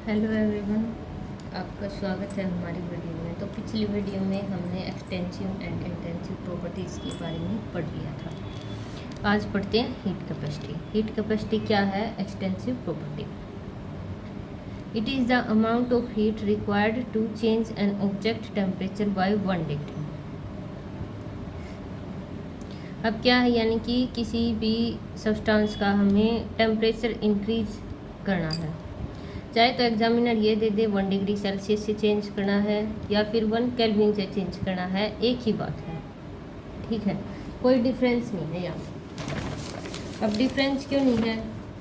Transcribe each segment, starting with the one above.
Hello everyone, आपका स्वागत है हमारी वीडियो में। तो पिछली वीडियो में हमने एक्सटेंसिव एंड इंटेंसिव प्रॉपर्टीज़ के बारे में पढ़ लिया था। आज पढ़ते हैं हीट कैपेसिटी। हीट कैपेसिटी क्या है? Extensive property. It is the amount of heat required to change an object temperature by 1 degree. अब क्या है, यानी कि किसी भी सब्सटेंस का हमें टेम्परेचर इंक्रीज करना है, चाहे तो एग्जामिनर ये दे दे 1 डिग्री सेल्सियस से चेंज करना है या फिर 1 केल्विन से चेंज करना है, एक ही बात है। ठीक है, कोई डिफरेंस नहीं है यहाँ। अब डिफरेंस क्यों नहीं है?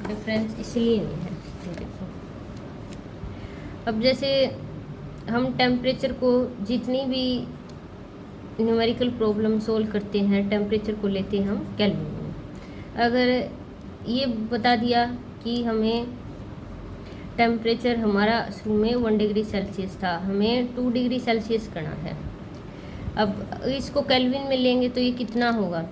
डिफरेंस इसलिए नहीं है, देखो अब जैसे हम टेम्परेचर को जितनी भी न्यूमेरिकल प्रॉब्लम सोल्व करते हैं, टेम्परेचर को लेते हैं हम केल्विन में। अगर ये बता दिया कि हमें टेम्परेचर हमारा शुरू में 1 डिग्री सेल्सियस था, हमें 2 डिग्री सेल्सियस करना है। अब इसको केल्विन में लेंगे तो ये कितना होगा?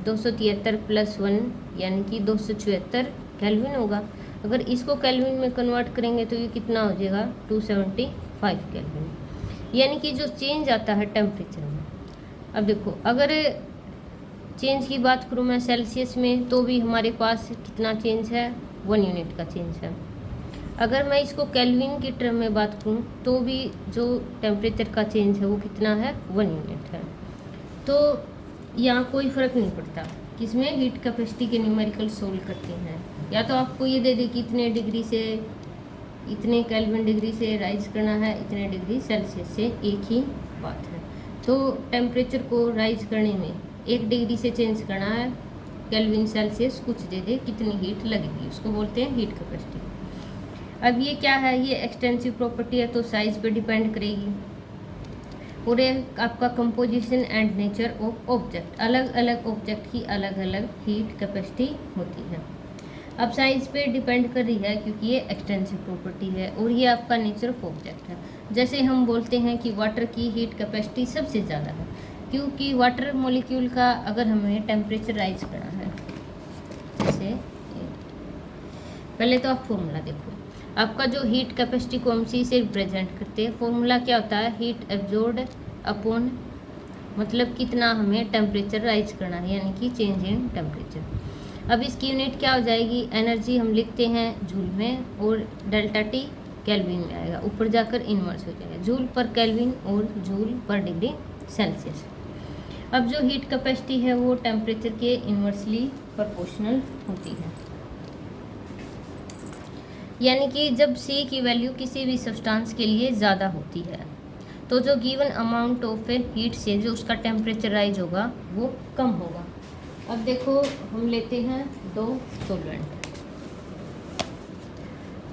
273 + 1 यानी कि 274 केल्विन होगा। अगर इसको केल्विन में कन्वर्ट करेंगे तो ये कितना हो जाएगा? 275 केल्विन। यानी कि जो चेंज आता है टेम्परेचर में। अब देखो, अगर चेंज की बात करूँ मैं सेल्सियस में, तो भी हमारे पास कितना चेंज है? 1 यूनिट का चेंज है। अगर मैं इसको केल्विन की टर्म में बात करूँ तो भी जो टेम्परेचर का चेंज है वो कितना है? 1 यूनिट है। तो यहाँ कोई फ़र्क नहीं पड़ता किसमें हीट कैपेसिटी के न्यूमेरिकल सोल्व करते हैं। या तो आपको ये दे दे कि इतने डिग्री से, इतने केल्विन डिग्री से राइज करना है, इतने डिग्री सेल्सियस से, एक ही बात है। तो टेम्परेचर को राइज करने में 1 डिग्री से चेंज करना है, केल्विन सेल्सियस कुछ दे दे, कितनी हीट लगेगी, उसको बोलते हैं हीट कैपेसिटी। अब ये क्या है? ये एक्सटेंसिव प्रॉपर्टी है, तो साइज पे डिपेंड करेगी। और एक आपका composition and nature of object, अलग अलग ऑब्जेक्ट की अलग अलग हीट कैपेसिटी होती है। अब साइज पे डिपेंड कर रही है क्योंकि ये एक्सटेंसिव प्रॉपर्टी है, और ये आपका नेचर ऑफ ऑब्जेक्ट है। जैसे हम बोलते हैं कि वाटर की हीट कैपेसिटी सबसे ज़्यादा है, क्योंकि वाटर मॉलिक्यूल का अगर हमें टेम्परेचर राइज करना है, जैसे पहले तो आप फॉर्मूला देखो। आपका जो हीट कैपेसिटी को हम सी से रिप्रेजेंट करते हैं, फॉर्मूला क्या होता है? हीट एब्जॉर्ब्ड अपॉन, मतलब कितना हमें टेम्परेचर राइज करना है, यानी कि चेंज इन टेम्परेचर। अब इसकी यूनिट क्या हो जाएगी? एनर्जी हम लिखते हैं जूल में, और डेल्टा टी केल्विन में आएगा, ऊपर जाकर इन्वर्स हो जाएगा, जूल पर केल्विन और जूल पर डिग्री सेल्सियस। अब जो हीट कैपेसिटी है वो टेम्परेचर के इन्वर्सली प्रोपोर्शनल होती है। यानी कि जब C की वैल्यू किसी भी सब्सटेंस के लिए ज़्यादा होती है तो जो गिवन अमाउंट ऑफ हीट से जो उसका टेम्परेचर राइज होगा वो कम होगा। अब देखो, हम लेते हैं 2 सॉल्वेंट।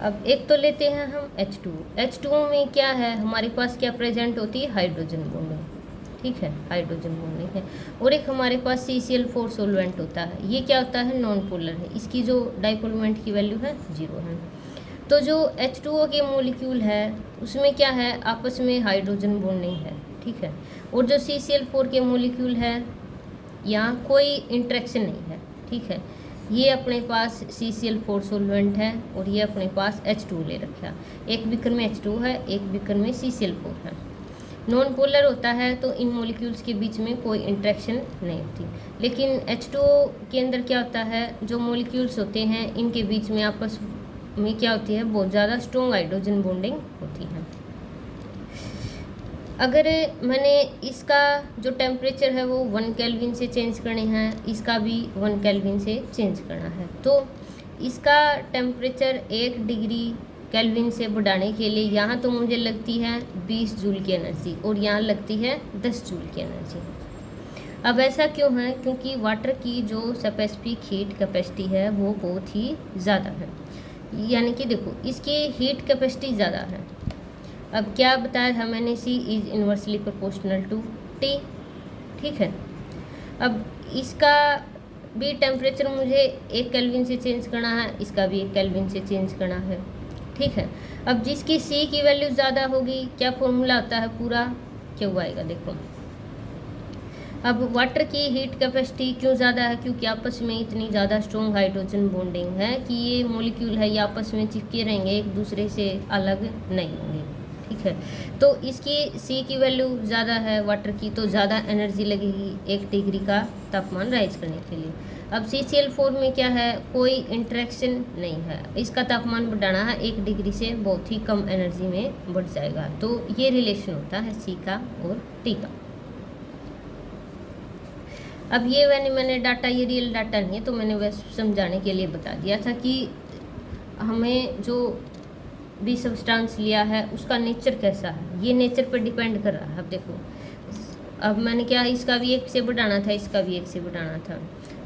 अब एक तो लेते हैं हम H2O में क्या है? हमारे पास क्या प्रेजेंट होती है? Hydrogen bonding. ठीक है, हाइड्रोजन बॉन्डिंग है। और एक हमारे पास CCl4 सॉल्वेंट होता है। ये क्या होता है? नॉन पोलर है, इसकी जो डाइपोल मोमेंट की वैल्यू है 0 है। तो जो H2O के मॉलिक्यूल है उसमें क्या है? आपस में हाइड्रोजन बॉन्डिंग है। ठीक है, और जो CCl4 के मॉलिक्यूल है यहाँ कोई इंटरेक्शन नहीं है। ठीक है, ये अपने पास CCl4 सॉल्वेंट है और ये अपने पास H2O ले रखा। एक बीकर में H2O है, एक बीकर में CCl4 है। नॉन पोलर होता है तो इन मॉलिक्यूल्स के बीच में कोई इंटरेक्शन नहीं होती। लेकिन H2O के अंदर क्या होता है? जो मॉलिक्यूल्स होते हैं इनके बीच में आपस में क्या होती है? बहुत ज़्यादा स्ट्रॉन्ग हाइड्रोजन बॉन्डिंग होती है। अगर मैंने इसका जो टेम्परेचर है वो 1 केल्विन से चेंज करना है, इसका भी 1 केल्विन से चेंज करना है, तो इसका टेम्परेचर 1 डिग्री केल्विन से बढ़ाने के लिए यहाँ तो मुझे लगती है 20 जूल की एनर्जी, और यहाँ लगती है 10 जूल की एनर्जी। अब ऐसा क्यों है? क्योंकि वाटर की जो स्पेसिफिक हीट कैपेसिटी है वो बहुत ही ज़्यादा है। यानी कि देखो, इसकी हीट कैपेसिटी ज़्यादा है। अब क्या बताया था मैंने? C is inversely proportional to T। ठीक है, अब इसका भी टेम्परेचर मुझे 1 केल्विन से चेंज करना है, इसका भी 1 केल्विन से चेंज करना है। ठीक है, अब जिसकी C की वैल्यू ज़्यादा होगी, क्या फॉर्मूला होता है? पूरा क्यों आएगा? देखो, अब वाटर की हीट कैपेसिटी क्यों ज़्यादा है? क्योंकि आपस में इतनी ज़्यादा स्ट्रॉन्ग हाइड्रोजन बॉन्डिंग है कि ये मॉलिक्यूल है ये आपस में चिपके रहेंगे, एक दूसरे से अलग नहीं होंगे। ठीक है, तो इसकी सी की वैल्यू ज़्यादा है वाटर की, तो ज़्यादा एनर्जी लगेगी 1 डिग्री का तापमान राइज करने के लिए। अब CCl4 में क्या है, कोई इंटरेक्शन नहीं है, इसका तापमान बढ़ाना है 1 डिग्री से बहुत ही कम एनर्जी में बढ़ जाएगा। तो ये रिलेशन होता है सी का और टी का। अब ये मैंने डाटा, ये रियल डाटा नहीं है, तो मैंने वैसे समझाने के लिए बता दिया था कि हमें जो भी सब्सटेंस लिया है उसका नेचर कैसा है, ये नेचर पर डिपेंड कर रहा है। अब देखो, अब मैंने क्या, इसका भी 1 से बढ़ाना था, इसका भी 1 से बढ़ाना था।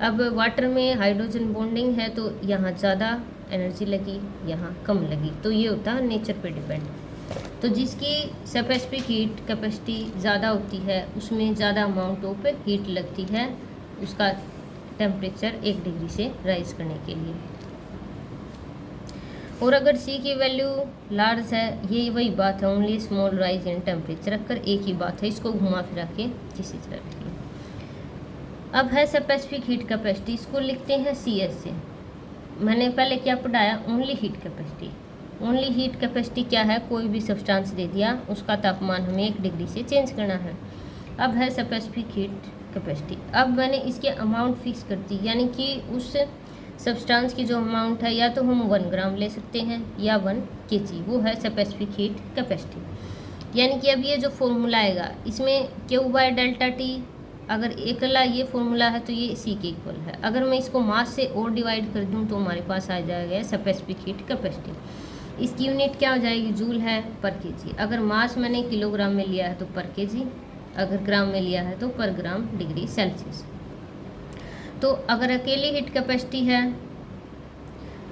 अब वाटर में हाइड्रोजन बॉन्डिंग है तो यहाँ ज़्यादा एनर्जी लगी, यहाँ कम लगी, तो ये होता है नेचर पे डिपेंड। तो जिसकी स्पेसिफिक हीट कैपेसिटी ज़्यादा होती है उसमें ज़्यादा अमाउंट ऑफ हीट लगती है उसका टेम्परेचर 1 डिग्री से राइज करने के लिए। और अगर सी की वैल्यू लार्ज है, ये वही बात है, only small rise in temperature, रखकर एक ही बात है, इसको घुमा फिरा के किसी तरह रखिए। अब है स्पेसिफिक हीट कैपेसिटी, इसको लिखते हैं CS से। मैंने पहले क्या पढ़ाया, only heat capacity. Only heat capacity क्या है, कोई भी सब्सटेंस दे दिया उसका तापमान हमें 1 डिग्री से चेंज करना है। अब है स्पेसिफिक हीट कैपेसिटी। अब मैंने इसके अमाउंट फिक्स कर दी, यानी कि उस सब्सटेंस की जो अमाउंट है, या तो हम 1 ग्राम ले सकते हैं या 1 kg, वो है स्पेसिफिक हीट कैपेसिटी। यानी कि अब ये जो फॉर्मूला आएगा इसमें Q/ΔT, अगर अकेला ये फॉर्मूला है तो ये C के इक्वल है। अगर मैं इसको मास से और डिवाइड कर दूं तो हमारे पास आ जाएगा स्पेसिफिक हीट कैपेसिटी। इसकी यूनिट क्या हो जाएगी, जूल है पर kg। अगर मास मैंने किलोग्राम में लिया है तो पर kg, अगर ग्राम में लिया है तो पर ग्राम डिग्री सेल्सियस। तो अगर अकेली हीट कैपेसिटी है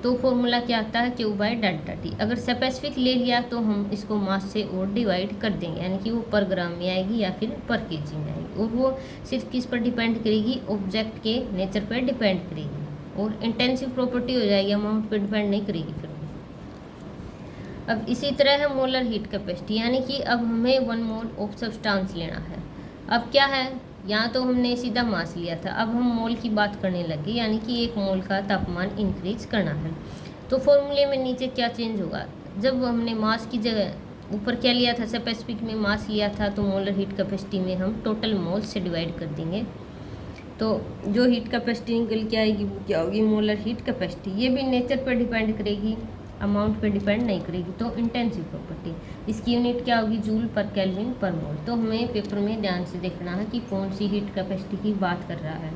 तो फॉर्मूला क्या आता है, Q/ΔT। अगर स्पेसिफिक ले लिया तो हम इसको मास से और डिवाइड कर देंगे, यानी कि वो पर ग्राम में आएगी या फिर पर kg में आएगी। और वो सिर्फ किस पर डिपेंड करेगी, ऑब्जेक्ट के नेचर पर डिपेंड करेगी, और इंटेंसिव प्रॉपर्टी हो जाएगी, अमाउंट पर डिपेंड नहीं करेगी फिर। अब इसी तरह है मोलर हीट कैपेसिटी, यानी कि अब हमें 1 मोल ऑफ सब्सटेंस लेना है। अब क्या है, यहाँ तो हमने सीधा मास लिया था, अब हम मोल की बात करने लगे, यानी कि 1 मोल का तापमान इंक्रीज करना है। तो फॉर्मूले में नीचे क्या चेंज होगा, जब हमने मास की जगह ऊपर क्या लिया था, स्पेसिफिक में मास लिया था, तो मोलर हीट कैपेसिटी में हम टोटल मोल से डिवाइड कर देंगे। तो जो हीट कैपेसिटी निकल के आएगी वो क्या होगी, मोलर हीट कैपेसिटी। ये भी नेचर पर डिपेंड करेगी, अमाउंट पे डिपेंड नहीं करेगी। तो इंटेंसिव प्रॉपर्टी, इसकी यूनिट क्या होगी, जूल पर केल्विन पर मोल। तो हमें पेपर में ध्यान से देखना है कि कौन सी हीट कैपेसिटी की बात कर रहा है।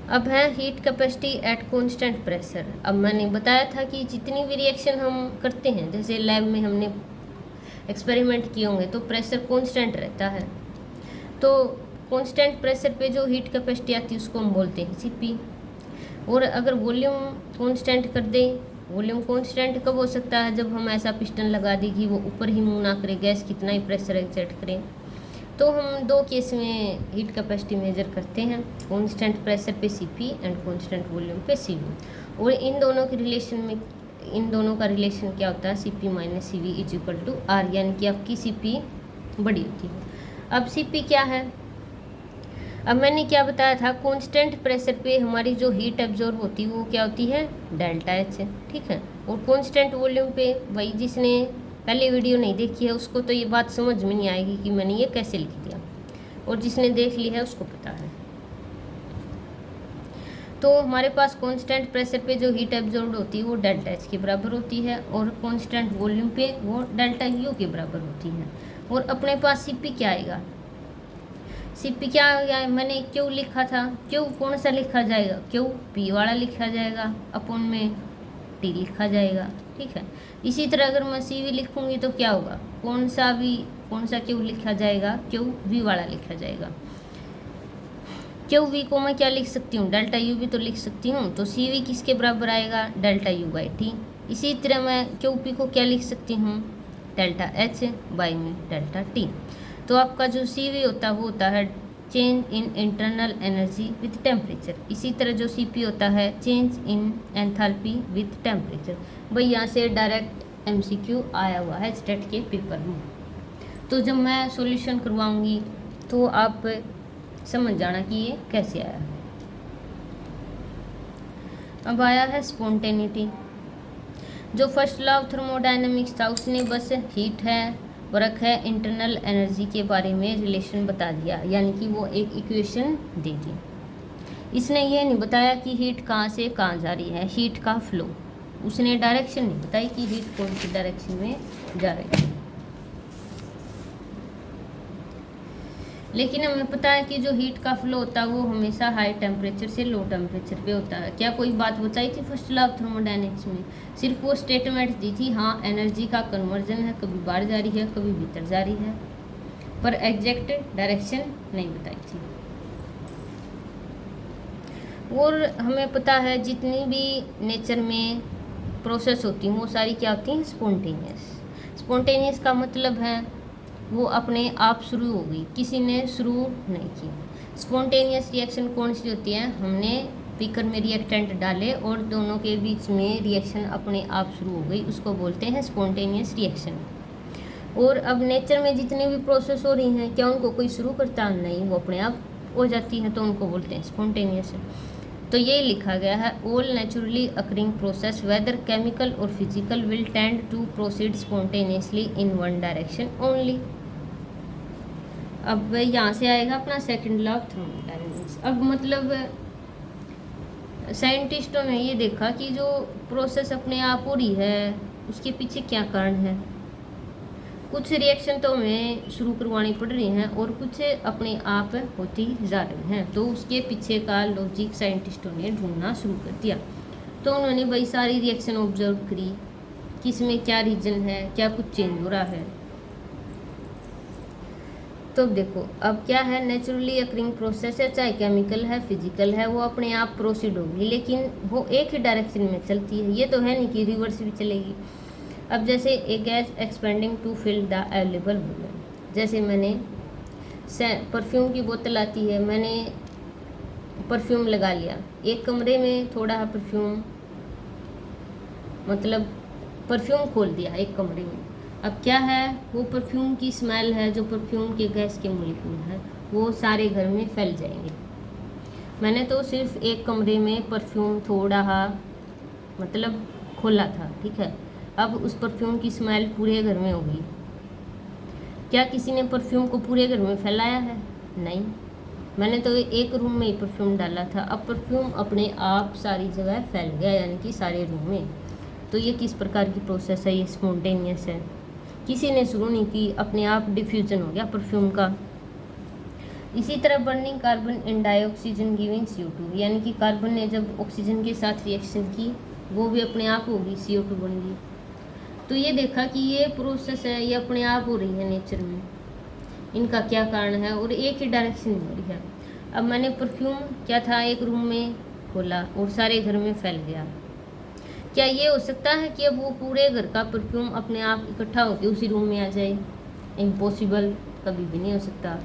अब है heat capacity at constant pressure. अब मैंने बताया था कि जितनी भी रिएक्शन हम करते हैं, जैसे लैब में हमने एक्सपेरिमेंट किए होंगे, तो प्रेशर कांस्टेंट रहता है। तो कांस्टेंट प्रेशर पे जो हीट कैपेसिटी आती है उसको हम बोलते हैं CP। और अगर वॉल्यूम कांस्टेंट कर दें, वॉल्यूम कांस्टेंट कब हो सकता है, जब हम ऐसा पिस्टन लगा दें कि वो ऊपर ही मूव ना करे, गैस कितना ही प्रेशर एक्सर्ट करें। तो हम 2 केस में हीट कैपेसिटी मेजर करते हैं, कांस्टेंट प्रेशर पे CP एंड कांस्टेंट वॉल्यूम पे CV। और इन दोनों के रिलेशन में, इन दोनों का रिलेशन क्या होता है, CP - CV = R, यानी कि आपकी CP बड़ी होती है। अब CP क्या है, अब मैंने क्या बताया था, कांस्टेंट प्रेशर पे हमारी जो हीट एब्जॉर्ब होती है वो क्या होती है, ΔH, ठीक है। और कांस्टेंट वॉल्यूम पे, वही जिसने पहले वीडियो नहीं देखी है उसको तो ये बात समझ में नहीं आएगी कि मैंने ये कैसे लिख दिया, और जिसने देख ली है उसको पता है। तो हमारे पास कांस्टेंट प्रेशर पे जो हीट एब्जॉर्ब होती है वो ΔH के बराबर होती है, और कांस्टेंट वॉल्यूम पे वो ΔU के बराबर होती है। और अपने पास CP क्या आएगा, CP क्या आएगा, मैंने क्यों लिखा था, क्यों कौन सा लिखा जाएगा, क्यों P वाला लिखा जाएगा, अपॉन में T लिखा जाएगा, ठीक है। इसी तरह अगर मैं CV लिखूंगी तो क्या होगा, कौन सा क्यों लिखा जाएगा, क्यों V वाला लिखा जाएगा। क्यों V को मैं क्या लिख सकती हूँ, ΔU भी तो लिख सकती हूँ। तो CV किसके बराबर आएगा, ΔU/T। इसी तरह मैं क्यों P को क्या लिख सकती हूँ, ΔH/ΔT। तो आपका जो CV होता है वो होता है change in internal energy with temperature. इसी तरह जो CP होता है change in enthalpy with temperature. भाई यहाँ से डायरेक्ट MCQ आया हुआ है स्टेट के पेपर में। तो जब मैं सॉल्यूशन करवाऊंगी तो आप समझ जाना कि ये कैसे आया। अब आया है स्पॉन्टेनिटी। जो फर्स्ट लॉ ऑफ थर्मोडायनेमिक्स था उसने बस हीट है, वर्क है, इंटरनल एनर्जी के बारे में रिलेशन बता दिया, यानी कि वो एक इक्वेशन दे दी। इसने ये नहीं बताया कि हीट कहाँ से कहाँ जा रही है, हीट का फ्लो। उसने डायरेक्शन नहीं बताई कि हीट कौन सी डायरेक्शन में जा रही है। लेकिन हमें पता है कि जो हीट का फ्लो होता है वो हमेशा हाई टेम्परेचर से लो टेम्परेचर पे होता है। क्या कोई बात बताई थी फर्स्ट लॉ ऑफ थर्मोडायनेमिक्स में? सिर्फ वो स्टेटमेंट दी थी, हाँ एनर्जी का कन्वर्जन है, कभी बाहर जा रही है कभी भीतर जा रही है, पर एग्जैक्ट डायरेक्शन नहीं बताई थी। और हमें पता है जितनी भी नेचर में प्रोसेस होती हैं वो सारी क्या होती हैं? स्पॉन्टेनियस। स्पॉन्टेनियस का मतलब है वो अपने आप शुरू हो गई, किसी ने शुरू नहीं की। स्पॉन्टेनियस रिएक्शन कौन सी होती है? हमने बीकर में रिएक्टेंट डाले और दोनों के बीच में रिएक्शन अपने आप शुरू हो गई, उसको बोलते हैं स्पॉन्टेनियस रिएक्शन। और अब नेचर में जितनी भी प्रोसेस हो रही हैं, क्या उनको कोई शुरू करता है? नहीं, वो अपने आप हो जाती हैं, तो उनको बोलते हैं स्पॉन्टेनियस। तो ये लिखा गया है, all naturally occurring process whether chemical और physical will tend to proceed spontaneously in one direction only. अब यहाँ से आएगा अपना सेकंड लॉ ऑफ थर्मोडायनेमिक्स। अब मतलब साइंटिस्टों ने ये देखा कि जो प्रोसेस अपने आप हो रही है उसके पीछे क्या कारण है। कुछ रिएक्शन तो हमें शुरू करवानी पड़ रही हैं और कुछ अपने आप होती जा रही हैं, तो उसके पीछे का लॉजिक साइंटिस्टों ने ढूंढना शुरू कर दिया। तो उन्होंने भाई सारी रिएक्शन ऑब्जर्व करी, किसमें क्या रीजन है, क्या कुछ चेंज हो रहा है। तो देखो अब क्या है, नेचुरली अकरिंग प्रोसेस है, चाहे केमिकल है फिजिकल है, वो अपने आप प्रोसीड होगी, लेकिन वो एक ही डायरेक्शन में चलती है। ये तो है नहीं कि रिवर्स भी चलेगी। अब जैसे a gas expanding to fill the available volume, जैसे मैंने परफ्यूम की बोतल आती है, मैंने परफ्यूम लगा लिया, एक कमरे में थोड़ा परफ्यूम मतलब परफ्यूम खोल दिया एक कमरे में। अब क्या है, वो परफ्यूम की स्मेल है, जो परफ्यूम के गैस के मॉलिक्यूल है वो सारे घर में फैल जाएंगे। मैंने तो सिर्फ एक कमरे में परफ्यूम थोड़ा मतलब खोला था, ठीक है। अब उस परफ्यूम की स्मेल पूरे घर में हो गई। क्या किसी ने परफ्यूम को पूरे घर में फैलाया है? नहीं, मैंने तो एक रूम में ही परफ्यूम डाला था। अब परफ्यूम अपने आप सारी जगह फैल गया, यानी कि सारे रूम में। तो ये किस प्रकार की प्रोसेस है? ये स्पॉन्टेनियस है, किसी ने शुरू नहीं की, अपने आप डिफ्यूजन हो गया परफ्यूम का। इसी तरह burning carbon in dioxygen giving CO2, यानी कि कार्बन ने जब ऑक्सीजन के साथ रिएक्शन की वो भी अपने आप होगी, CO2 बन गई। तो ये देखा कि ये प्रोसेस है, ये अपने आप हो रही है नेचर में, इनका क्या कारण है, और एक ही डायरेक्शन में हो रही है। अब मैंने परफ्यूम क्या था, एक रूम में खोला और सारे घर में फैल गया। क्या ये हो सकता है कि अब वो पूरे घर का परफ्यूम अपने आप इकट्ठा होकर उसी रूम में आ जाए? इम्पॉसिबल, कभी भी नहीं हो सकता।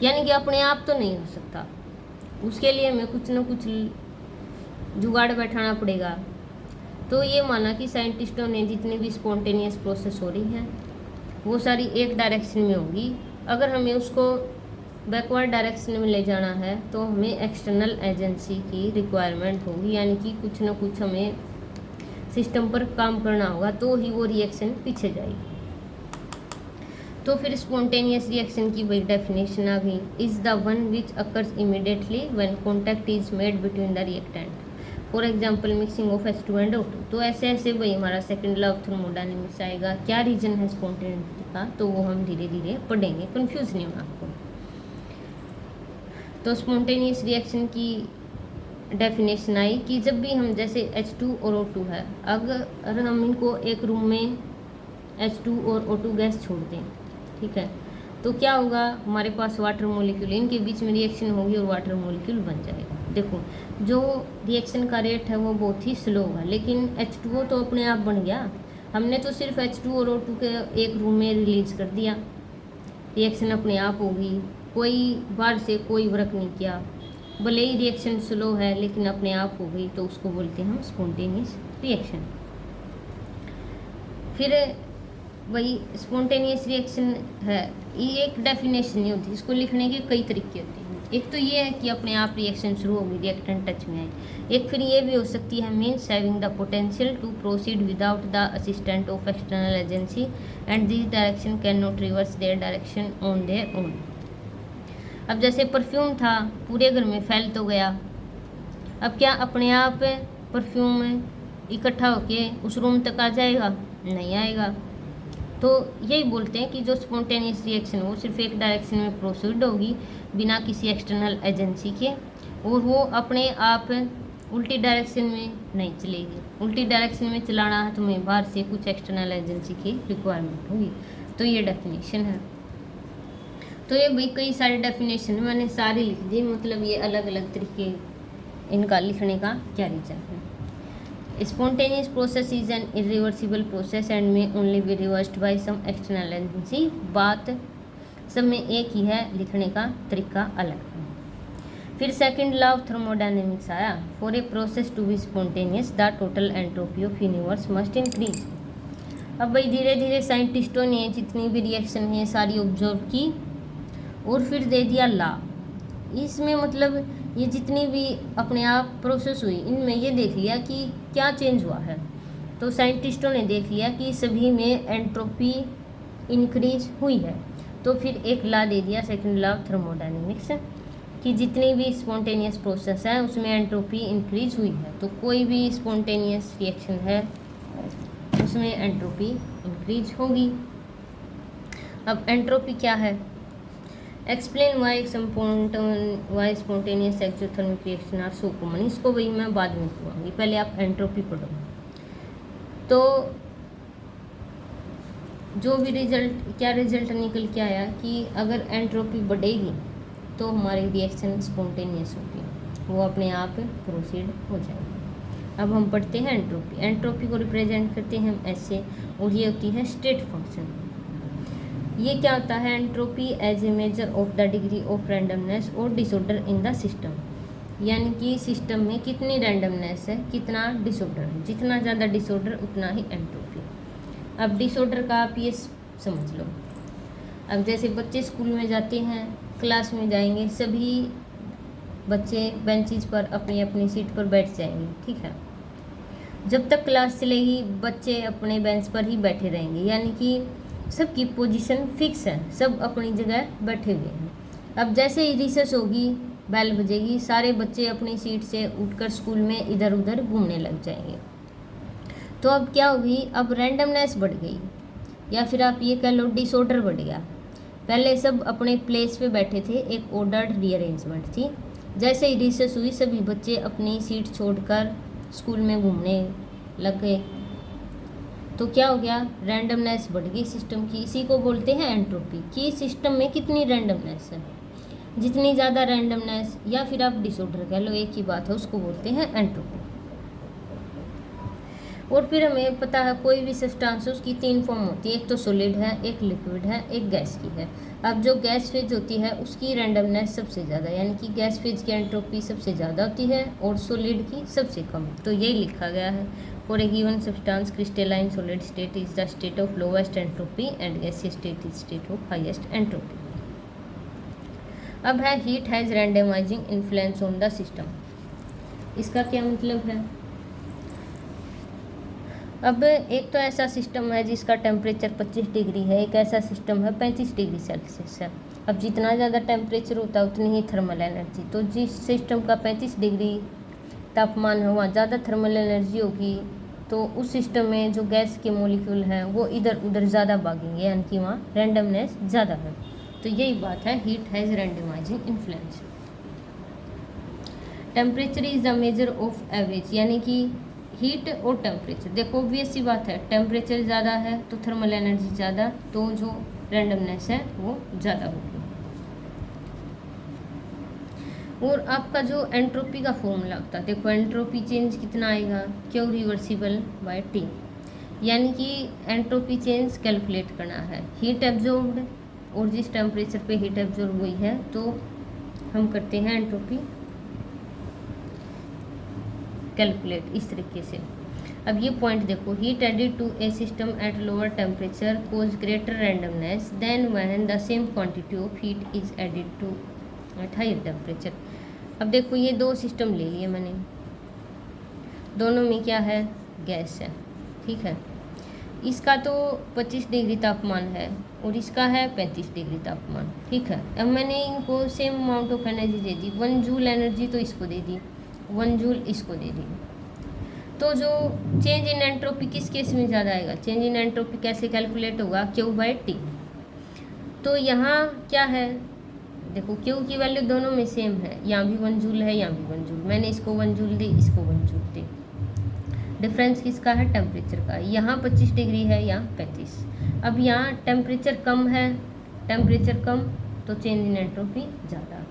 यानी कि अपने आप तो नहीं हो सकता, उसके लिए हमें कुछ ना कुछ जुगाड़ बैठाना पड़ेगा। तो ये माना कि साइंटिस्टों ने जितनी भी स्पॉन्टेनियस प्रोसेस हो रही हैं वो सारी एक डायरेक्शन में होगी। अगर हमें उसको बैकवर्ड डायरेक्शन में ले जाना है तो हमें एक्सटर्नल एजेंसी की रिक्वायरमेंट होगी, यानी कि कुछ ना कुछ हमें सिस्टम पर काम करना होगा, तो ही वो रिएक्शन पीछे जाएगी। तो फिर स्पॉन्टेनियस रिएक्शन की वही डेफिनेशन आ गई, is the one which occurs immediately when contact is made between the reactant, for example mixing of H2 and O2। तो ऐसे ऐसे वही हमारा सेकंड लॉ ऑफ थर्मोडायनेमिक्स आएगा। क्या रीजन है स्पॉन्टेनिटी का, तो वो हम धीरे धीरे पढ़ेंगे, कंफ्यूज नहीं होना आपको। तो स्पॉन्टेनियस रिएक्शन की डेफिनेशन आई कि जब भी हम जैसे H2 और O2 है, अगर हम इनको एक रूम में H2 और O2 गैस छोड़ दें, ठीक है, तो क्या होगा, हमारे पास वाटर मॉलिक्यूल, इनके बीच में रिएक्शन होगी और वाटर मॉलिक्यूल बन जाएगा। देखो जो रिएक्शन का रेट है वो बहुत ही स्लो होगा, लेकिन H2O तो अपने आप बन गया। हमने तो सिर्फ H2 और O2 के एक रूम में रिलीज कर दिया, रिएक्शन अपने आप होगी, कोई बाहर से कोई वर्क नहीं किया, भले ही रिएक्शन स्लो है लेकिन अपने आप हो गई, तो उसको बोलते हैं हम स्पॉन्टेनियस रिएक्शन। फिर वही स्पॉन्टेनियस रिएक्शन है, ये एक डेफिनेशन नहीं होती, इसको लिखने के कई तरीके होते हैं। एक तो ये है कि अपने आप रिएक्शन शुरू होगी, रिएक्टेंट टच में आए। एक फिर ये भी हो सकती है means having the potential to proceed without the assistant of external agency and this direction can not reverse their direction on their own. अब जैसे परफ्यूम था, पूरे घर में फैल तो गया, अब क्या अपने आप परफ्यूम इकट्ठा होके उस रूम तक आ जाएगा? नहीं आएगा। तो यही बोलते हैं कि जो स्पॉन्टेनियस रिएक्शन वो सिर्फ एक डायरेक्शन में प्रोसीड होगी बिना किसी एक्सटर्नल एजेंसी के, और वो अपने आप उल्टी डायरेक्शन में नहीं चलेगी। उल्टी डायरेक्शन में चलाना है तुम्हें बाहर से कुछ एक्सटर्नल एजेंसी की रिक्वायरमेंट होगी। तो ये डेफिनेशन है। तो ये भाई कई सारे डेफिनेशन मैंने सारे लिख दिए, मतलब ये अलग अलग तरीके इनका लिखने का क्या रीज़न है। Spontaneous process is an irreversible process and may only be reversed by some external agency। बात सब में एक ही है, लिखने का तरीका अलग है। फिर सेकंड लॉ ऑफ थर्मोडायनेमिक्स आया, for a process to be spontaneous the total entropy of universe must increase. अब भाई धीरे धीरे साइंटिस्टों ने जितनी भी रिएक्शन है सारी ऑब्जर्व की और फिर दे दिया लॉ। इसमें मतलब ये जितनी भी अपने आप प्रोसेस हुई इनमें ये देख लिया कि क्या चेंज हुआ है। तो साइंटिस्टों ने देख लिया कि सभी में एंट्रोपी इंक्रीज हुई है। तो फिर एक लॉ दे दिया, सेकंड लॉ ऑफ थर्मोडायनेमिक्स, कि जितनी भी स्पॉन्टेनियस प्रोसेस है उसमें एंट्रोपी इंक्रीज हुई है। तो कोई भी स्पॉन्टेनियस रिएक्शन है उसमें एंट्रोपी इंक्रीज होगी। अब एंट्रोपी क्या है? Explain why spontaneous exothermic reaction are so common. इसको वही मैं बाद में कहूँगी, पहले आप एंट्रोपी पढ़ो। तो जो भी रिजल्ट निकल के आया कि अगर एंट्रोपी बढ़ेगी तो हमारी रिएक्शन स्पॉन्टेनियस होगी, वो अपने आप प्रोसीड हो जाएगी। अब हम पढ़ते हैं एंट्रोपी। एंट्रोपी को रिप्रेजेंट करते हैं हम ऐसे, और ये होती है स्टेट फंक्शन। ये क्या होता है? Entropy as a measure of the degree of randomness और डिसऑर्डर इन द सिस्टम, यानी कि सिस्टम में कितनी रैंडमनेस है, कितना डिसऑर्डर है। जितना ज़्यादा डिसऑर्डर उतना ही एंट्रोपी। अब डिसऑर्डर का आप ये समझ लो, अब जैसे बच्चे स्कूल में जाते हैं, क्लास में जाएंगे, सभी बच्चे बेंचेस पर अपनी अपनी सीट पर बैठ जाएंगे, ठीक है। जब तक क्लास चलेगी बच्चे अपने बेंच पर ही बैठे रहेंगे, यानी कि सबकी पोजीशन फिक्स है, सब अपनी जगह बैठे हुए हैं। अब जैसे ही रिसेस होगी, बेल बजेगी, सारे बच्चे अपनी सीट से उठकर स्कूल में इधर उधर घूमने लग जाएंगे। तो अब क्या होगी? अब रैंडमनेस बढ़ गई, या फिर आप ये कह लो डिसऑर्डर बढ़ गया। पहले सब अपने प्लेस पे बैठे थे, एक ऑर्डर्ड रीअरेंजमेंट थी। जैसे ही रिसेस हुई सभी बच्चे अपनी सीट छोड़कर स्कूल में घूमने लग गए। तो क्या हो गया? रैंडमनेस बढ़ गई सिस्टम की। इसी को बोलते हैं एंट्रोपी, कि सिस्टम में कितनी रैंडमनेस है। जितनी ज़्यादा रैंडमनेस या फिर आप डिसऑर्डर कह लो, एक ही बात है, उसको बोलते हैं एंट्रोपी। और फिर हमें पता है कोई भी सब्सटेंस उसकी तीन फॉर्म होती है, एक तो सॉलिड है, एक लिक्विड है, एक गैस की है। अब जो गैस फेज होती है उसकी रैंडमनेस सबसे ज़्यादा, यानी कि गैस फेज की एंट्रोपी सबसे ज़्यादा होती है और सॉलिड की सबसे कम। तो यही लिखा गया है, for a given substance crystalline solid state is the state of lowest entropy and gaseous state is state of highest entropy. अब है heat has randomising influence on the system. इसका क्या मतलब है? अब एक तो ऐसा सिस्टम है जिसका टेम्परेचर 25 डिग्री है, एक ऐसा सिस्टम है 35 डिग्री सेल्सियस है। अब जितना ज़्यादा टेम्परेचर होता है उतनी ही थर्मल एनर्जी। तो जिस सिस्टम का 35 डिग्री तापमान है वहाँ ज़्यादा थर्मल एनर्जी होगी, तो उस सिस्टम में जो गैस के मॉलिक्यूल हैं वो इधर उधर ज़्यादा भागेंगे, यानी कि वहाँ रैंडमनेस ज़्यादा है। तो यही बात है, heat has randomising influence. Temperature is the measure of average, यानी कि हीट और टेम्परेचर, देखो ऑब्वियस सी बात है, टेम्परेचर ज़्यादा है तो थर्मल एनर्जी ज़्यादा, तो जो रैंडमनेस है वो ज़्यादा होगी। और आपका जो एंट्रोपी का फॉर्मूला होता है, देखो एंट्रोपी चेंज कितना आएगा, क्यों रिवर्सिबल बाय टी, यानी कि एंट्रोपी चेंज कैलकुलेट करना है। हीट एब्जॉर्ब्ड और जिस टेम्परेचर पे हीट एब्जॉर्ब हुई है तो हम करते हैं एंट्रोपी कैलकुलेट इस तरीके से। अब ये पॉइंट देखो, heat added to a system at lower temperature cause greater randomness than when the same quantity of heat is added to at higher temperature. अब देखो ये दो सिस्टम ले लिए मैंने, दोनों में क्या है, गैस है, ठीक है। इसका तो 25 डिग्री तापमान है और इसका है 35 डिग्री तापमान, ठीक है। अब मैंने इनको same amount of energy they the, 1 joule energy तो इसको दे दी, 1 जूल इसको दे दी। तो जो चेंज इन एंट्रोपी किस केस में ज़्यादा आएगा, चेंज इन एंट्रोपी कैसे कैलकुलेट होगा, Q/T। तो यहाँ क्या है, देखो Q की वैल्यू दोनों में सेम है, यहाँ भी 1 जूल है, यहाँ भी 1 जूल, मैंने इसको 1 जूल दी, इसको 1 जूल दी। डिफरेंस किसका है, टेम्परेचर का। यहाँ 25 डिग्री है, यहाँ 35। अब यहाँ टेम्परेचर कम है, टेम्परेचर कम तो चेंज इन एंट्रोपी ज़्यादा।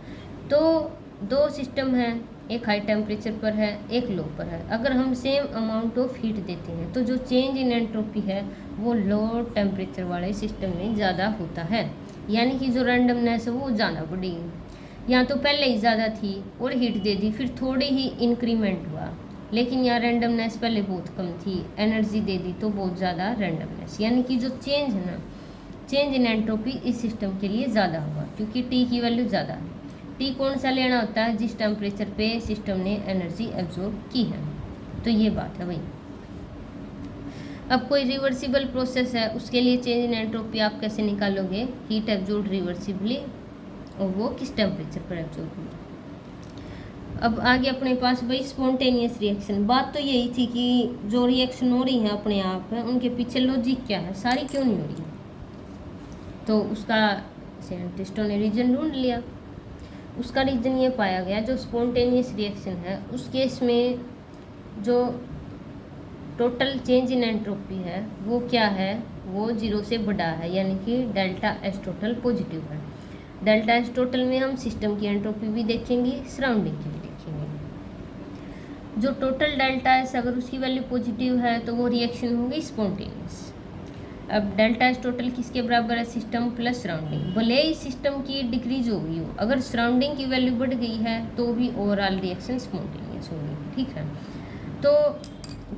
तो दो सिस्टम है, एक हाई टेम्परेचर पर है, एक लो पर है। अगर हम सेम अमाउंट ऑफ हीट देते हैं तो जो चेंज इन एंट्रोपी है वो लो टेम्परेचर वाले सिस्टम में ज़्यादा होता है, यानी कि जो रैंडमनेस है वो ज़्यादा बढ़ेगी। यहाँ तो पहले ही ज़्यादा थी और हीट दे दी, फिर थोड़ी ही इंक्रीमेंट हुआ, लेकिन यहाँ रैंडमनेस पहले बहुत कम थी, एनर्जी दे दी तो बहुत ज़्यादा रैंडमनेस, यानी कि जो चेंज है ना, चेंज इन एंट्रोपी इस सिस्टम के लिए ज़्यादा होगा क्योंकि टी की वैल्यू ज़्यादा है। टी कौन सा लेना होता है, जिस टेम्परेचर पे सिस्टम ने एनर्जी एब्जॉर्ब की है। तो ये बात है भाई। अब कोई रिवर्सिबल प्रोसेस है, उसके लिए चेंज इन एंट्रोपी आप कैसे निकालोगे, हीट एब्जॉर्ब रिवर्सिबली और वो किस टेम्परेचर पर एब्जॉर्ब हुई। अब आगे अपने पास भाई स्पॉन्टेनियस रिएक्शन। बात तो यही थी कि जो रिएक्शन हो रही है अपने आप है, उनके पीछे लॉजिक क्या है, सारी क्यों नहीं हो रही। तो उसका साइंटिस्टों ने रीजन ढूंढ लिया। उसका रीजन ये पाया गया, जो स्पॉन्टेनियस रिएक्शन है उस केस में जो टोटल चेंज इन एंट्रोपी है वो क्या है, वो 0 से बड़ा है, यानी कि डेल्टा एस टोटल पॉजिटिव है। डेल्टा एस टोटल में हम सिस्टम की एंट्रोपी भी देखेंगे, सराउंडिंग की भी देखेंगे। जो टोटल डेल्टा एस अगर उसकी वैल्यू पॉजिटिव है तो वो रिएक्शन होगी स्पॉन्टेनियस। अब डेल्टा एस टोटल किसके बराबर है, सिस्टम प्लस सराउंडिंग। भले ही सिस्टम की डिक्रीज हो गई हो, अगर सराउंडिंग की वैल्यू बढ़ गई है तो भी ओवरऑल रिएक्शन स्पॉन्टेनियस होगी, ठीक है। तो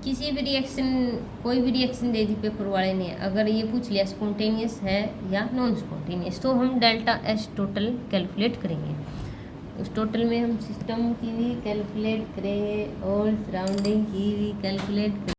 किसी भी रिएक्शन, कोई भी रिएक्शन दे दी पेपर वाले ने, अगर ये पूछ लिया स्पॉन्टेनियस है या नॉन स्पॉन्टेनियस, तो हम डेल्टा एस टोटल कैलकुलेट करेंगे। उस टोटल में हम सिस्टम की भी कैलकुलेट करेंगे और सराउंडिंग की भी कैलकुलेट